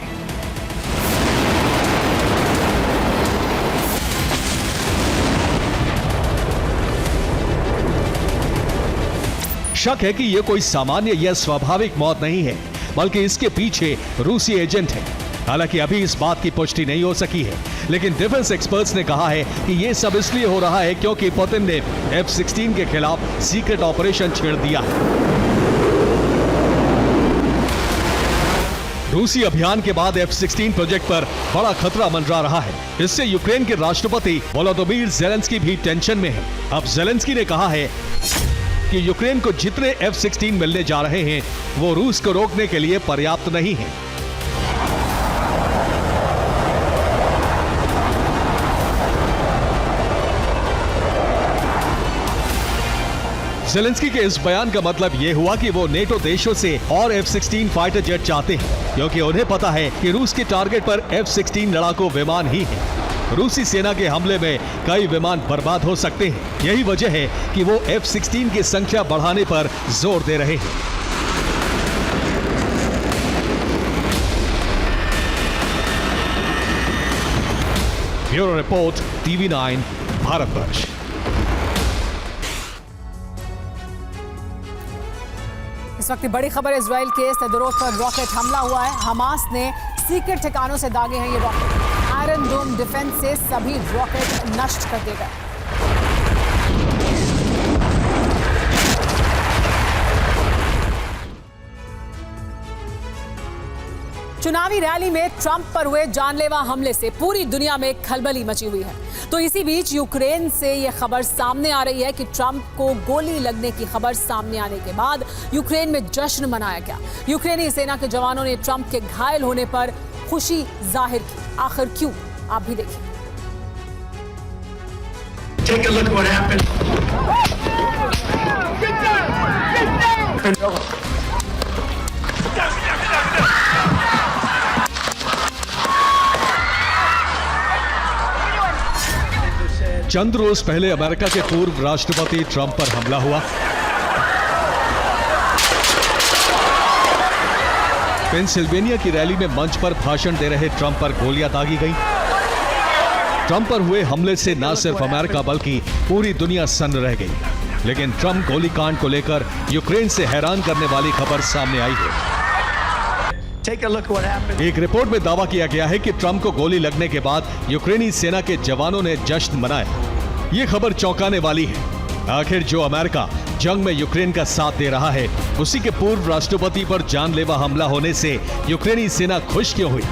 शक है कि यह कोई सामान्य या स्वाभाविक मौत नहीं है, बल्कि इसके पीछे रूसी एजेंट है। हालांकि अभी इस बात की पुष्टि नहीं हो सकी है, लेकिन डिफेंस एक्सपर्ट्स ने कहा है कि यह सब इसलिए हो रहा है क्योंकि पुतिन ने F-16 के खिलाफ सीक्रेट ऑपरेशन छेड़ दिया है। रूसी अभियान के बाद F-16 प्रोजेक्ट पर बड़ा खतरा मंडरा रहा है। इससे यूक्रेन के राष्ट्रपति वोलोदिमीर ज़ेलेंस्की भी टेंशन में है। अब ज़ेलेंस्की ने कहा है कि यूक्रेन को जितने F-16 मिलने जा रहे हैं वो रूस को रोकने के लिए पर्याप्त नहीं है। ज़ेलेंस्की के इस बयान का मतलब यह हुआ कि वो नेटो देशों से और F-16 फाइटर जेट चाहते हैं, क्योंकि उन्हें पता है कि रूस के टारगेट पर F-16 लड़ाकू विमान ही है। रूसी सेना के हमले में कई विमान बर्बाद हो सकते हैं। यही वजह है कि वो F-16 की संख्या बढ़ाने पर जोर दे रहे हैं। Bureau report, TV9, Bharatvarsh. इस वक्त की बड़ी खबर, इजराइल के सदरों पर रॉकेट हमला हुआ है। हमास ने सीक्रेट ठिकानों से दागे हैं ये रॉकेट। आयरन डोम डिफेंस से सभी रॉकेट नष्ट कर दिए गए। चुनावी रैली में ट्रंप पर हुए जानलेवा हमले से पूरी दुनिया में खलबली मची हुई है। तो इसी बीच यूक्रेन से यह खबर सामने आ रही है कि ट्रंप को गोली लगने की खबर सामने आने के बाद यूक्रेन में जश्न मनाया गया। यूक्रेनी सेना के जवानों ने ट्रंप के घायल होने पर खुशी जाहिर की। आखिर क्यों, आप भी देखिए। Take a look at what happened. चंद रोज पहले अमेरिका के पूर्व राष्ट्रपति ट्रंप पर हमला हुआ। पेंसिल्वेनिया की रैली में मंच पर भाषण दे रहे ट्रंप पर गोलियां दागी गई। ट्रंप पर हुए हमले से न सिर्फ अमेरिका बल्कि पूरी दुनिया सन्न रह गई। लेकिन ट्रंप गोलीकांड को लेकर यूक्रेन से हैरान करने वाली खबर सामने आई है। एक रिपोर्ट में दावा किया गया है कि ट्रंप को गोली लगने के बाद यूक्रेनी सेना के जवानों ने जश्न मनाया। ये खबर चौंकाने वाली है। आखिर जो अमेरिका जंग में यूक्रेन का साथ दे रहा है, उसी के पूर्व राष्ट्रपति पर जानलेवा हमला होने से यूक्रेनी सेना खुश क्यों हुई?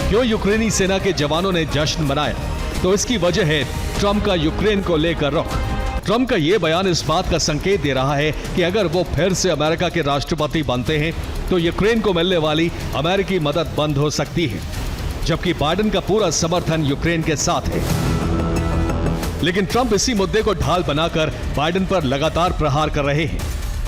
क्यों यूक्रेनी सेना के जवानों ने जश्न मनाया? तो इसकी वजह है ट्रंप का यूक्रेन को लेकर रुख। ट्रंप का यह बयान इस बात का संकेत दे रहा है कि अगर वो फिर से अमेरिका के राष्ट्रपति बनते हैं तो यूक्रेन को मिलने वाली अमेरिकी मदद बंद हो सकती है, जबकि बाइडेन का पूरा समर्थन यूक्रेन के साथ है। लेकिन ट्रंप इसी मुद्दे को ढाल बनाकर बाइडेन पर लगातार प्रहार कर रहे हैं।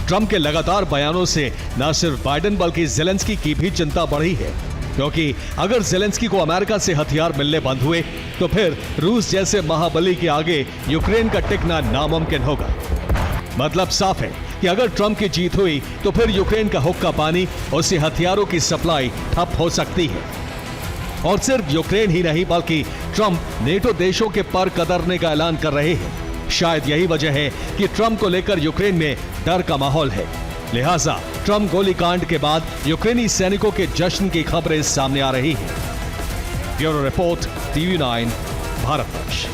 ट्रंप के लगातार बयानों से न सिर्फ बाइडेन बल्कि ज़ेलेंस्की की भी चिंता बढ़ी है, क्योंकि अगर ज़ेलेंस्की को अमेरिका से हथियार मिलने बंद हुए तो फिर रूस जैसे महाबली के आगे यूक्रेन का टिकना नामुमकिन होगा। मतलब साफ है कि अगर ट्रंप की जीत हुई तो फिर यूक्रेन का हुक्का पानी, उसे हथियारों की सप्लाई ठप हो सकती है। और सिर्फ यूक्रेन ही नहीं बल्कि ट्रंप नेटो देशों के पर कतरने का ऐलान कर रहे हैं। शायद यही वजह है कि ट्रंप को लेकर यूक्रेन में डर का माहौल है। लिहाजा ट्रंप गोलीकांड के बाद यूक्रेनी सैनिकों के जश्न की खबरें सामने आ रही हैं। Bureau report, TV9, Bharatvarsh.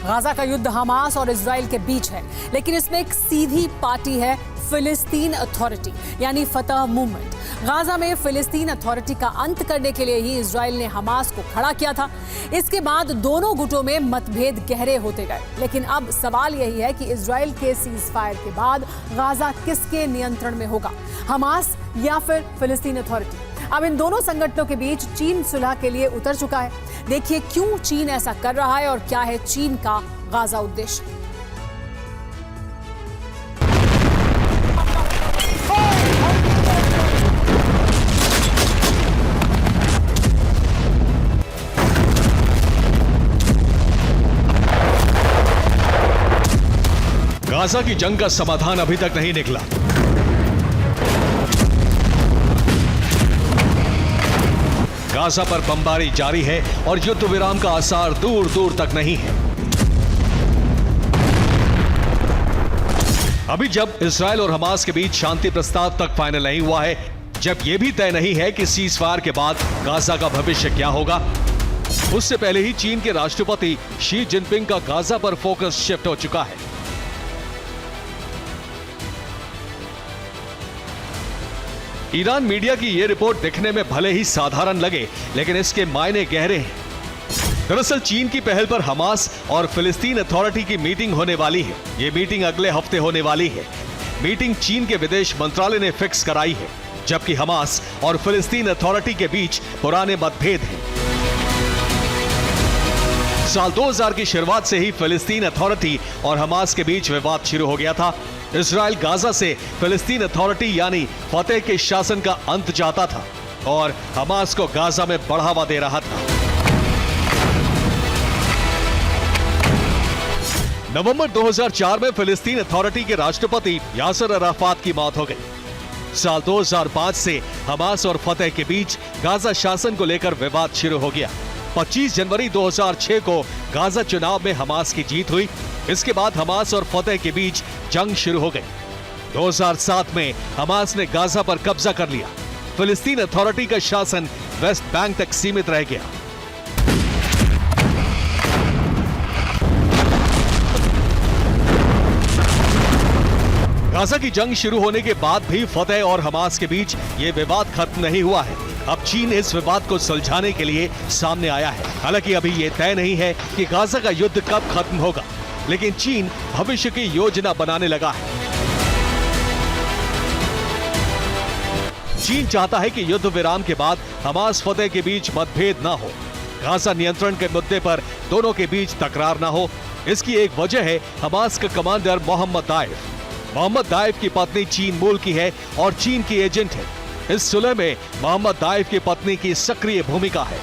Gaza का युद्ध हमास और इजराइल के बीच है, लेकिन इसमें एक सीधी पार्टी है, फिलिस्तीन अथॉरिटी यानी फतह मूवमेंट। गाजा में फिलिस्तीन अथॉरिटी का अंत करने के लिए ही इजराइल ने हमास को खड़ा किया था। इसके बाद दोनों गुटों में मतभेद गहरे होते गए। लेकिन अब सवाल यही है कि इजराइल के सीज फायर के बाद गाजा किसके नियंत्रण में होगा, हमास या फिर फिलिस्तीन अथॉरिटी? अब इन दोनों संगठनों के बीच चीन सुलह के लिए उतर चुका है। देखिए क्यों चीन ऐसा कर रहा है और क्या है चीन का गाजा उद्देश्य। गाजा की जंग का समाधान अभी तक नहीं निकला। गाजा पर बमबारी जारी है और युद्ध विराम का आसार दूर दूर तक नहीं है। अभी जब इजराइल और हमास के बीच शांति प्रस्ताव तक फाइनल नहीं हुआ है, जब यह भी तय नहीं है कि सीज फायर के बाद गाजा का भविष्य क्या होगा, उससे पहले ही चीन के राष्ट्रपति शी जिनपिंग का गाजा पर फोकस शिफ्ट हो चुका है। ईरान मीडिया की ये रिपोर्ट दिखने में भले ही साधारण लगे, लेकिन इसके मायने गहरे हैं। दरअसल चीन की पहल पर हमास और फिलिस्तीन अथॉरिटी की मीटिंग होने वाली है। ये मीटिंग अगले हफ्ते होने वाली है। मीटिंग चीन के विदेश मंत्रालय ने फिक्स कराई है, जबकि हमास और फिलिस्तीन अथॉरिटी के बीच पुराने मतभेद हैं। साल 2000 की शुरुआत से ही फिलिस्तीन अथॉरिटी और हमास के बीच विवाद शुरू हो गया था। इजराइल गाजा से फिलिस्तीन अथॉरिटी यानी फतेह के शासन का अंत चाहता था और हमास को गाजा में बढ़ावा दे रहा था। नवंबर 2004 में फिलिस्तीन अथॉरिटी के राष्ट्रपति यासर अराफात की मौत हो गई। साल 2005 से हमास और फतेह के बीच गाजा शासन को लेकर विवाद शुरू हो गया। 25 जनवरी 2006 को गाजा चुनाव में हमास की जीत हुई। इसके बाद हमास और फतेह के बीच जंग शुरू हो गई। 2007 में हमास ने गाजा पर कब्जा कर लिया। फिलिस्तीन अथॉरिटी का शासन वेस्ट बैंक तक सीमित रह गया। गाजा की जंग शुरू होने के बाद भी फतेह और हमास के बीच ये विवाद खत्म नहीं हुआ है। अब चीन इस विवाद को सुलझाने के लिए सामने आया है। हालांकि अभी ये तय नहीं है कि गाजा का युद्ध कब खत्म होगा, लेकिन चीन भविष्य की योजना बनाने लगा है। चीन चाहता है कि युद्ध विराम के बाद हमास फतेह के बीच मतभेद ना हो। गाजा नियंत्रण के मुद्दे पर दोनों के बीच तकरार ना हो। इसकी एक वजह है हमास का कमांडर मोहम्मद दाइफ। मोहम्मद दाइफ की पत्नी चीन मूल की है और चीन की एजेंट है। इस सुलह में मोहम्मद दाइफ की पत्नी की सक्रिय भूमिका है।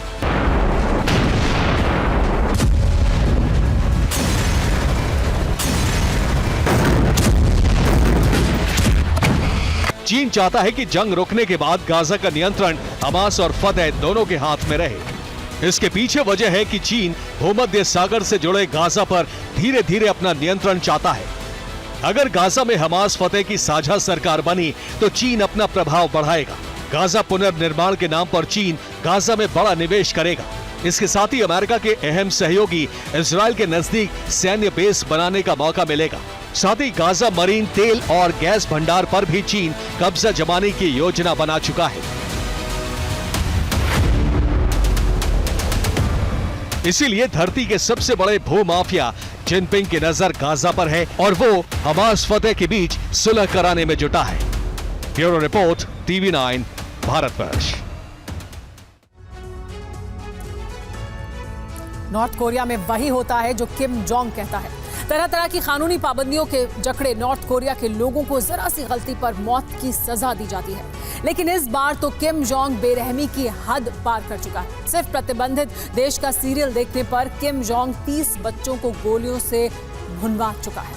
चीन चाहता है कि जंग रुकने के बाद गाजा का नियंत्रण हमास और फतेह दोनों के हाथ में रहे। इसके पीछे वजह है कि चीन भूमध्य सागर से जुड़े गाजा पर धीरे धीरे अपना नियंत्रण चाहता है। अगर गाजा में हमास फतेह की साझा सरकार बनी तो चीन अपना प्रभाव बढ़ाएगा। गाजा पुनर्निर्माण के नाम पर चीन गाजा में बड़ा निवेश करेगा। इसके साथ ही अमेरिका के अहम सहयोगी इजराइल के नजदीक सैन्य बेस बनाने का मौका मिलेगा। साथ ही गाजा मरीन तेल और गैस भंडार पर भी चीन कब्जा जमाने की योजना बना चुका है। इसीलिए धरती के सबसे बड़े भूमाफिया जिनपिंग की नजर गाजा पर है और वो हमास फतेह के बीच सुलह कराने में जुटा है। Bureau report, TV9 Bharatvarsh. North Korea में वही होता है जो किम जोंग कहता है। तरह तरह की कानूनी पाबंदियों के जकड़े नॉर्थ कोरिया के लोगों को जरा सी गलती पर मौत की सजा दी जाती है, लेकिन इस बार तो किम जोंग बेरहमी की हद पार कर चुका है। सिर्फ प्रतिबंधित देश का सीरियल देखने पर किम जोंग 30 बच्चों को गोलियों से भुनवा चुका है।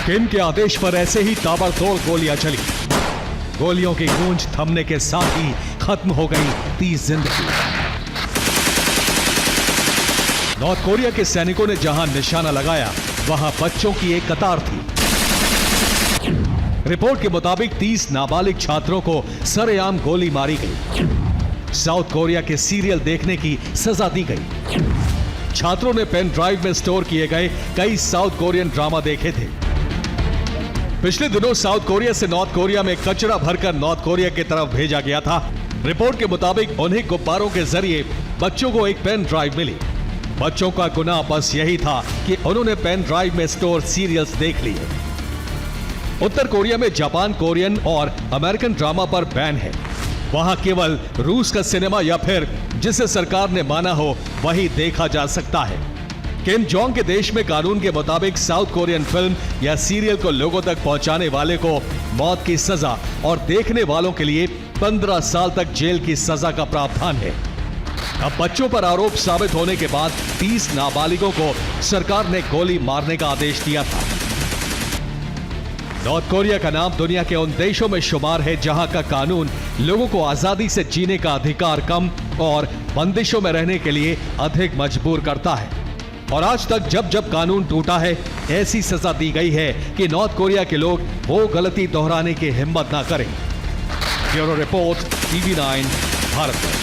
किम के आदेश पर ऐसे ही ताबड़तोड़ गोलियां चली। गोलियों की गूंज थमने के साथ ही खत्म हो गई 30 जिंदगी। नॉर्थ कोरिया के सैनिकों ने जहां निशाना लगाया वहां बच्चों की एक कतार थी। रिपोर्ट के मुताबिक 30 नाबालिग छात्रों को सरेआम गोली मारी गई। साउथ कोरिया के सीरियल देखने की सजा दी गई। छात्रों ने पेन ड्राइव में स्टोर किए गए कई साउथ कोरियन ड्रामा देखे थे। पिछले दिनों साउथ कोरिया से नॉर्थ कोरिया में कचरा भरकर नॉर्थ कोरिया की तरफ भेजा गया था। रिपोर्ट के मुताबिक उन्हीं गुब्बारों के जरिए बच्चों को एक पेन ड्राइव मिली। बच्चों का गुनाह बस यही था कि उन्होंने पेन ड्राइव में स्टोर सीरियल्स देख लिए। उत्तर कोरिया में जापान कोरियन और अमेरिकन ड्रामा पर बैन है। वहां केवल रूस का सिनेमा या फिर जिसे सरकार ने माना हो वही देखा जा सकता है। किम जोंग के देश में कानून के मुताबिक साउथ कोरियन फिल्म या सीरियल को लोगों तक पहुंचाने वाले को मौत की सजा और देखने वालों के लिए 15 साल तक जेल की सजा का प्रावधान है। अब बच्चों पर आरोप साबित होने के बाद 30 नाबालिगों को सरकार ने गोली मारने का आदेश दिया था। नॉर्थ कोरिया का नाम दुनिया के उन देशों में शुमार है जहां का कानून लोगों को आजादी से जीने का अधिकार कम और बंदिशों में रहने के लिए अधिक मजबूर करता है। और आज तक जब जब कानून टूटा है ऐसी सजा दी गई है कि नॉर्थ कोरिया के लोग वो गलती दोहराने की हिम्मत ना करें। Bureau report, TV9 Bharat.